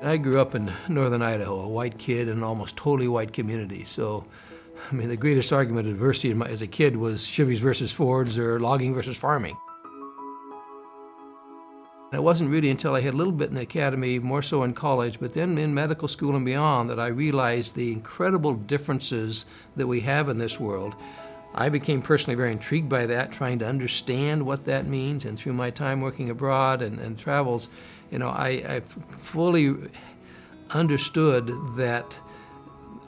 I grew up in northern Idaho, a white kid in an almost totally white community. So, I mean, the greatest argument of diversity as a kid was Chevys versus Fords or logging versus farming. It wasn't really until I had a little bit in the academy, more so in college, but then in medical school and beyond, that I realized the incredible differences that we have in this world. I became personally very intrigued by that, trying to understand what that means, and through my time working abroad and travels, I fully understood that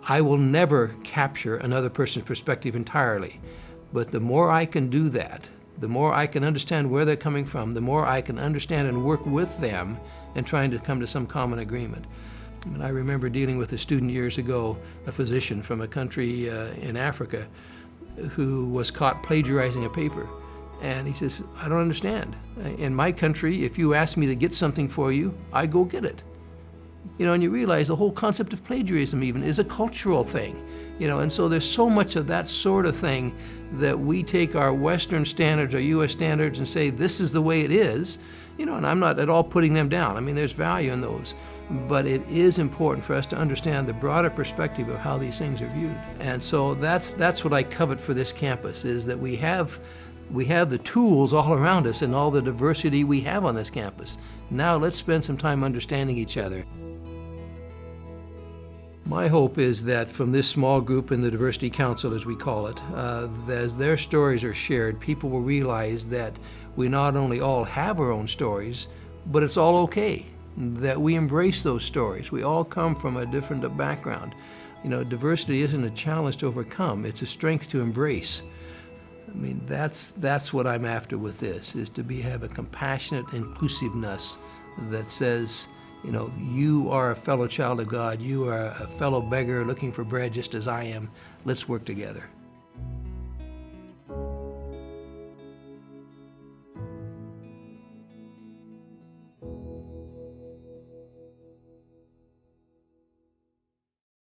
I will never capture another person's perspective entirely. But the more I can do that, the more I can understand where they're coming from, the more I can understand and work with them and trying to come to some common agreement. And I remember dealing with a student years ago, a physician from a country in Africa, who was caught plagiarizing a paper. And he says, I don't understand. In my country, if you ask me to get something for you, I go get it. And you realize the whole concept of plagiarism even is a cultural thing. And so there's so much of that sort of thing that we take our Western standards, our US standards, and say this is the way it is. And I'm not at all putting them down. I mean, there's value in those. But it is important for us to understand the broader perspective of how these things are viewed. And so that's what I covet for this campus, is that we have the tools all around us and all the diversity we have on this campus. Now let's spend some time understanding each other. My hope is that from this small group in the Diversity Council, as we call it, as their stories are shared, people will realize that we not only all have our own stories, but it's all okay, that we embrace those stories. We all come from a different background. Diversity isn't a challenge to overcome, it's a strength to embrace. I mean, that's what I'm after with this, is to have a compassionate inclusiveness that says, you are a fellow child of God, you are a fellow beggar looking for bread just as I am. Let's work together.